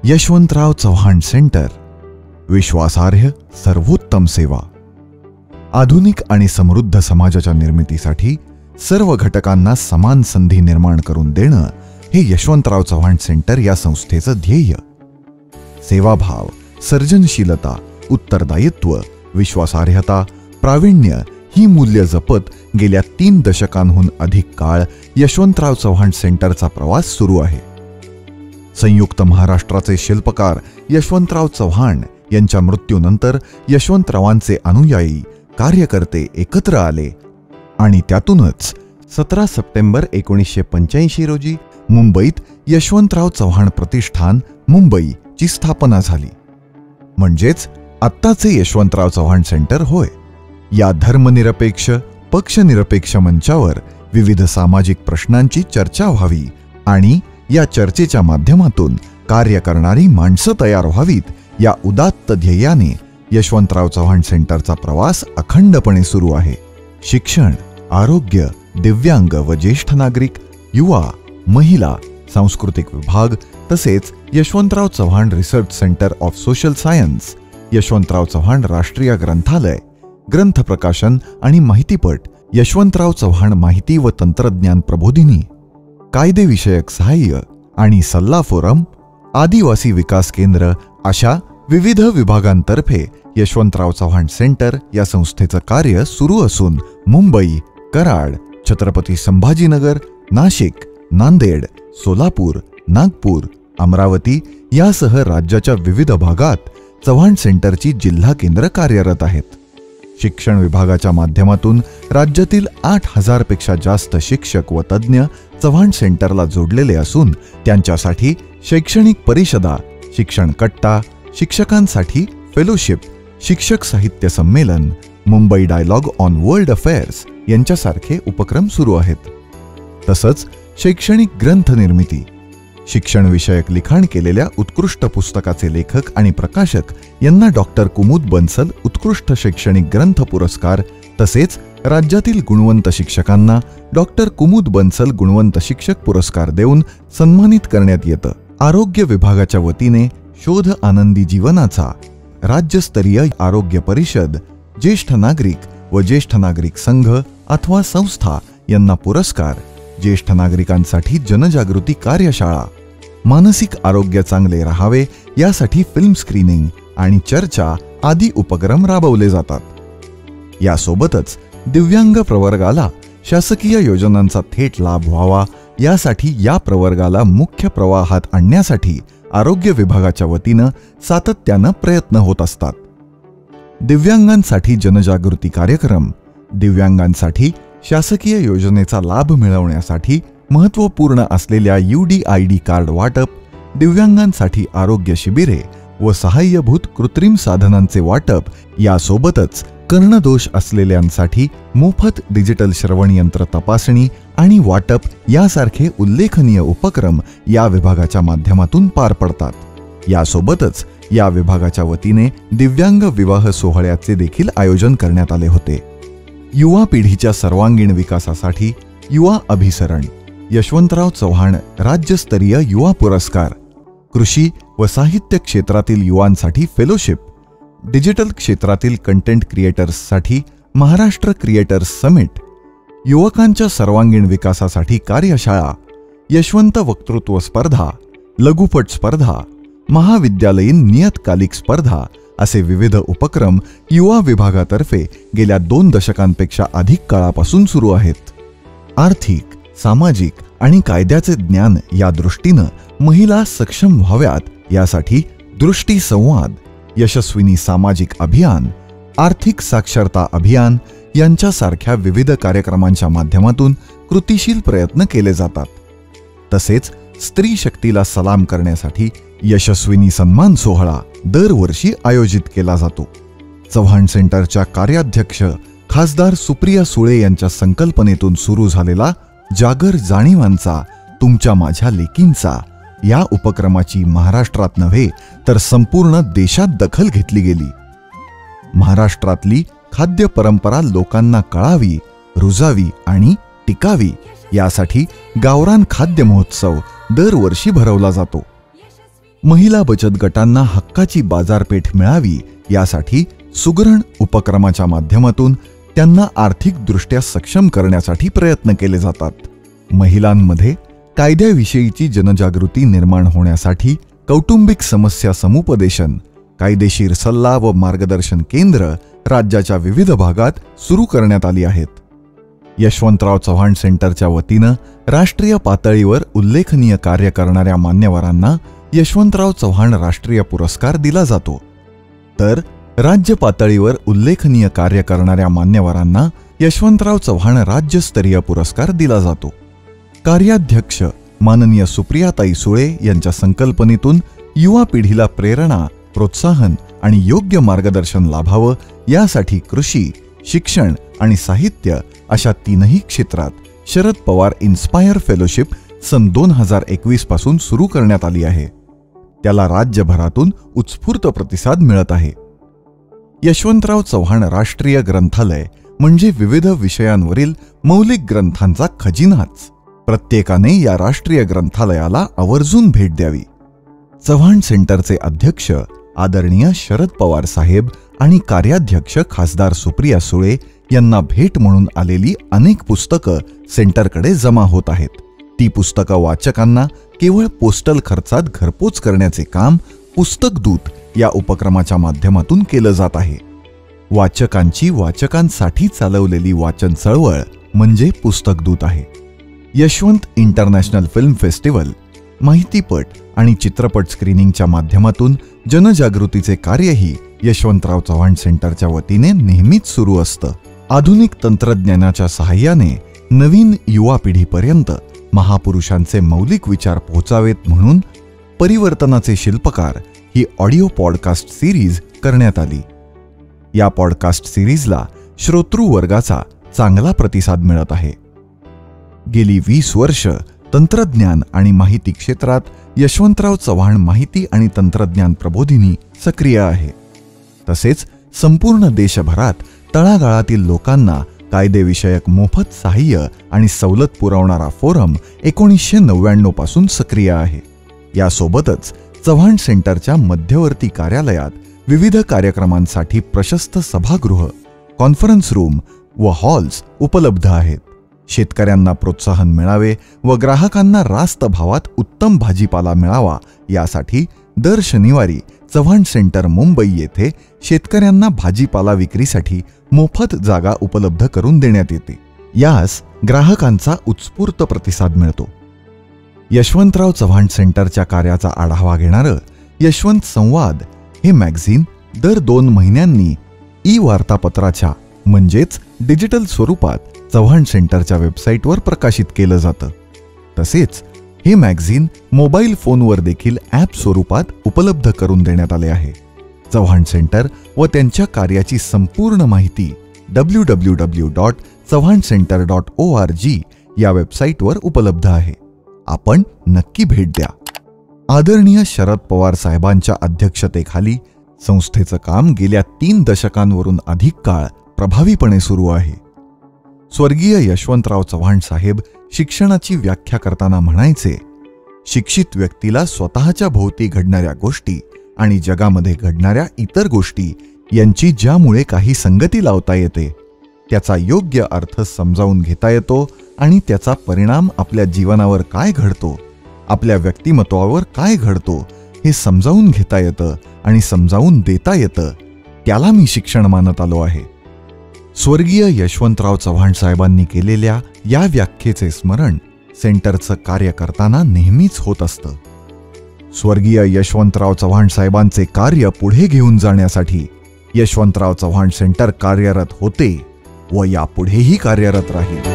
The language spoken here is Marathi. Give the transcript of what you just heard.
यशवंतराव चव्हाण सेंटर, विश्वासार्ह सर्वोत्तम सेवा. आधुनिक आणि समृद्ध समाजाच्या निर्मितीसाठी सर्व घटकांना समान संधी निर्माण करून देणं हे यशवंतराव चव्हाण सेंटर या संस्थेचं ध्येय. सेवाभाव, सर्जनशीलता, उत्तरदायित्व, विश्वासार्हता, प्रावीण्य ही मूल्य जपत गेल्या 3 दशकांहून अधिक काळ यशवंतराव चव्हाण सेंटरचा प्रवास सुरू आहे. संयुक्त महाराष्ट्राचे शिल्पकार यशवंतराव चव्हाण यांच्या मृत्यूनंतर यशवंतरावांचे अनुयायी, कार्यकर्ते एकत्र आले आणि त्यातूनच 17 सप्टेंबर 1985 रोजी मुंबईत यशवंतराव चव्हाण प्रतिष्ठान मुंबई ची स्थापना झाली. म्हणजेच आत्ताचे यशवंतराव चव्हाण सेंटर होय. या धर्मनिरपेक्ष, पक्षनिरपेक्ष मंचावर विविध सामाजिक प्रश्नांची चर्चा व्हावी आणि या चर्चेच्या माध्यमातून कार्य करणारी माणसं तयार व्हावीत या उदात्त ध्येयाने यशवंतराव चव्हाण सेंटरचा प्रवास अखंडपणे सुरू आहे. शिक्षण, आरोग्य, दिव्यांग व ज्येष्ठ नागरिक, युवा, महिला, सांस्कृतिक विभाग तसेच Yashwantrao Chavan research centre of social science, Yashwantrao Chavan राष्ट्रीय ग्रंथालय, ग्रंथ प्रकाशन आणि माहितीपट, यशवंतराव चव्हाण माहिती व तंत्रज्ञान प्रबोधिनी, कायदेविषयक सहाय्य आणि सल्ला फोरम, आदिवासी विकास केंद्र अशा विविध विभागांतर्फे यशवंतराव चव्हाण सेंटर या संस्थेचं कार्य सुरू असून मुंबई, कराड, छत्रपती संभाजीनगर, नाशिक, नांदेड, सोलापूर, नागपूर, अमरावती यासह राज्याच्या विविध भागात चव्हाण सेंटरची जिल्हा केंद्र कार्यरत आहेत. शिक्षण विभागाच्या माध्यमातून राज्यातील 8,000 पेक्षा जास्त शिक्षक व तज्ज्ञ चव्हाण सेंटरला जोडलेले असून त्यांच्यासाठी शैक्षणिक परिषदा, शिक्षण कट्टा, शिक्षकांसाठी फेलोशिप, शिक्षक साहित्य संमेलन, Mumbai dialogue on world affairs यांच्यासारखे उपक्रम सुरू आहेत. तसंच शैक्षणिक ग्रंथ निर्मिती, शिक्षण विषयक लिखाण केलेल्या उत्कृष्ट पुस्तकाचे लेखक आणि प्रकाशक यांना डॉक्टर कुमुद बन्सल उत्कृष्ट शैक्षणिक ग्रंथ पुरस्कार तसेच राज्यातील गुणवंत शिक्षकांना डॉक्टर कुमुद बन्सल गुणवंत शिक्षक पुरस्कार देऊन सन्मानित करण्यात येतं. आरोग्य विभागाच्या वतीने शोध आनंदी जीवनाचा, राज्यस्तरीय आरोग्य परिषद, ज्येष्ठ नागरिक व ज्येष्ठ नागरिक संघ अथवा संस्था यांना पुरस्कार, ज्येष्ठ नागरिकांसाठी जनजागृती कार्यशाळा, मानसिक आरोग्य चांगले राहावे यासाठी फिल्म स्क्रीनिंग आणि चर्चा आदी उपक्रम राबवले जातात. यासोबतच दिव्यांग प्रवर्गाला शासकीय योजनांचा थेट लाभ व्हावा यासाठी या प्रवर्गाला मुख्य प्रवाहात आणण्यासाठी आरोग्य विभागाच्या वतीनं सातत्यानं प्रयत्न होत असतात. दिव्यांगांसाठी जनजागृती कार्यक्रम, दिव्यांगांसाठी शासकीय योजनेचा लाभ मिळवण्यासाठी महत्त्वपूर्ण असलेल्या UDID कार्ड वाटप, दिव्यांगांसाठी आरोग्य शिबिरे व सहाय्यभूत कृत्रिम साधनांचे वाटप यासोबतच कर्णदोष असलेल्यांसाठी मोफत डिजिटल श्रवण यंत्र तपासणी आणि वाटप यासारखे उल्लेखनीय उपक्रम या विभागाच्या माध्यमातून पार पडतात. यासोबतच या विभागाच्या वतीने दिव्यांग विवाह सोहळ्याचे देखील आयोजन करण्यात आले होते. युवा पिढीच्या सर्वांगीण विकासासाठी युवा अभिसरण, यशवंतराव चव्हाण राज्यस्तरीय युवा पुरस्कार, कृषी व साहित्य क्षेत्रातील युवांसाठी फेलोशिप, डिजिटल क्षेत्रातील कंटेंट क्रिएटर्ससाठी महाराष्ट्र क्रिएटर्स समिट, युवकांच्या सर्वांगीण विकासासाठी कार्यशाळा, यशवंत वक्तृत्व स्पर्धा, लघुपट स्पर्धा, महाविद्यालयीन नियतकालिक स्पर्धा असे विविध उपक्रम युवा विभागातर्फे गेल्या 2 दशकांपेक्षा अधिक काळापासून सुरू आहेत. आर्थिक, सामाजिक आणि कायद्याचे ज्ञान या दृष्टीनं महिला सक्षम व्हाव्यात यासाठी दृष्टी संवाद, यशस्विनी सामाजिक अभियान, आर्थिक साक्षरता अभियान यांच्यासारख्या विविध कार्यक्रमांच्या माध्यमातून कृतिशील प्रयत्न केले जातात. तसेच स्त्री शक्तीला सलाम करण्यासाठी यशस्विनी सन्मान सोहळा दरवर्षी आयोजित केला जातो. चव्हाण सेंटरच्या कार्याध्यक्ष खासदार सुप्रिया सुळे यांच्या संकल्पनेतून सुरू झालेला जागर जाणीवांचा, तुमच्या माझ्या लेकींचा या उपक्रमाची महाराष्ट्रात नव्हे तर संपूर्ण देशात दखल घेतली गेली. महाराष्ट्रातली खाद्य परंपरा लोकांना कळावी, रुजावी आणि टिकावी यासाठी गावरान खाद्य महोत्सव दरवर्षी भरवला जातो. महिला बचत गटांना हक्काची बाजारपेठ मिळावी यासाठी सुगरण उपक्रमाच्या माध्यमातून त्यांना आर्थिकदृष्ट्या सक्षम करण्यासाठी प्रयत्न केले जातात. महिलांमध्ये कायद्याविषयीची जनजागृती निर्माण होण्यासाठी कौटुंबिक समस्या समुपदेशन, कायदेशीर सल्ला व मार्गदर्शन केंद्र राज्याच्या विविध भागात सुरू करण्यात आली आहेत. यशवंतराव चव्हाण सेंटरच्या वतीनं राष्ट्रीय पातळीवर उल्लेखनीय कार्य करणाऱ्या मान्यवरांना यशवंतराव चव्हाण राष्ट्रीय पुरस्कार दिला जातो, तर राज्य पातळीवर उल्लेखनीय कार्य करणाऱ्या मान्यवरांना यशवंतराव चव्हाण राज्यस्तरीय पुरस्कार दिला जातो. कार्याध्यक्ष माननीय सुप्रियाताई सुळे यांच्या संकल्पनेतून युवा पिढीला प्रेरणा, प्रोत्साहन आणि योग्य मार्गदर्शन लाभावं यासाठी कृषी, शिक्षण आणि साहित्य अशा तीनही क्षेत्रात शरद पवार इन्स्पायर फेलोशिप सन 2021 पासून सुरू करण्यात आली आहे. त्याला राज्यभरातून उत्स्फूर्त प्रतिसाद मिळत आहे. यशवंतराव चव्हाण राष्ट्रीय ग्रंथालय म्हणजे विविध विषयांवरील मौलिक ग्रंथांचा खजिनाच. प्रत्येकाने या राष्ट्रीय ग्रंथालयाला आवर्जून भेट द्यावी. चव्हाण सेंटरचे अध्यक्ष आदरणीय शरद पवार साहेब आणि कार्याध्यक्ष खासदार सुप्रिया सुळे यांना भेट म्हणून आलेली अनेक पुस्तकं सेंटरकडे जमा होत आहेत. ती पुस्तकं वाचकांना केवळ पोस्टल खर्चात घरपोच करण्याचे काम पुस्तक दूत या उपक्रमाच्या माध्यमातून केलं जात आहे. वाचकांची वाचकांसाठी चालवलेली वाचन चळवळ म्हणजे पुस्तक दूत आहे. यशवंत इंटरनॅशनल फिल्म फेस्टिवल, माहितीपट आणि चित्रपट स्क्रीनिंगच्या माध्यमातून जनजागृतीचे कार्यही यशवंतराव चव्हाण सेंटरच्या वतीने नेहमीच सुरू असतं. आधुनिक तंत्रज्ञानाच्या सहाय्याने नवीन युवा पिढीपर्यंत महापुरुषांचे मौलिक विचार पोहोचावेत म्हणून परिवर्तनाचे शिल्पकार ही ऑडिओ पॉडकास्ट सिरीज करण्यात आली. या पॉडकास्ट सिरीजला श्रोतृ वर्गाचा चांगला प्रतिसाद मिळत आहे. गेली 20 वर्ष तंत्रज्ञान आणि माहिती क्षेत्रात यशवंतराव चव्हाण माहिती आणि तंत्रज्ञान प्रबोधिनी सक्रिय आहे. तसेच संपूर्ण देशभरात तळागाळातील लोकांना कायदेविषयक मोफत सहाय्य आणि सवलत पुरवणारा फोरम 1999 पासून सक्रिय आहे. यासोबतच चव्हाण सेंटरच्या मध्यवर्ती कार्यालयात विविध कार्यक्रमांसाठी प्रशस्त सभागृह, कॉन्फरन्स रूम व हॉल्स उपलब्ध आहेत. शेतकऱ्यांना प्रोत्साहन मिळावे व ग्राहकांना रास्त भावात उत्तम भाजीपाला मिळावा यासाठी दर शनिवारी चव्हाण सेंटर मुंबई येथे शेतकऱ्यांना भाजीपाला विक्रीसाठी मोफत जागा उपलब्ध करून देण्यात येते. यास ग्राहकांचा उत्स्फूर्त प्रतिसाद मिळतो. यशवंतराव चव्हाण सेंटरच्या कार्याचा आढावा घेणारं यशवंत संवाद हे मॅगझिन दर 2 महिन्यांनी ई-वार्तापत्राच्या म्हणजेच डिजिटल स्वरूपात चव्हाण सेंटरच्या वेबसाईटवर प्रकाशित केलं जातं. तसेच हे मॅगझिन मोबाईल फोनवर देखील ॲप स्वरूपात उपलब्ध करून देण्यात आले आहे. चव्हाण सेंटर व त्यांच्या कार्याची संपूर्ण माहिती www.chauhancenter.org या वेबसाईटवर उपलब्ध आहे. आपण नक्की भेट द्या. आदरणीय शरद पवार साहेबांच्या अध्यक्षतेखाली संस्थेचं काम गेल्या 3 दशकांवरून अधिक काळ प्रभावीपणे सुरू आहे. स्वर्गीय यशवंतराव चव्हाण साहेब शिक्षणाची व्याख्या करताना म्हणायचे, शिक्षित व्यक्तीला स्वतःच्या भोवती घडणाऱ्या गोष्टी आणि जगामध्ये घडणाऱ्या इतर गोष्टी यांची ज्यामुळे काही संगती लावता येते, त्याचा योग्य अर्थ समजावून घेता येतो आणि त्याचा परिणाम आपल्या जीवनावर काय घडतो, आपल्या व्यक्तिमत्वावर काय घडतो हे समजावून घेता येतं आणि समजावून देता येतं, त्याला मी शिक्षण मानत आलो आहे. स्वर्गीय यशवंतराव चव्हाण साहेबांनी केलेल्या या व्याख्येचे स्मरण सेंटरचं कार्य करताना नेहमीच होत असतं. स्वर्गीय यशवंतराव चव्हाण साहेबांचे कार्य पुढे घेऊन जाण्यासाठी यशवंतराव चव्हाण सेंटर कार्यरत होते व यापुढेही कार्यरत राहील.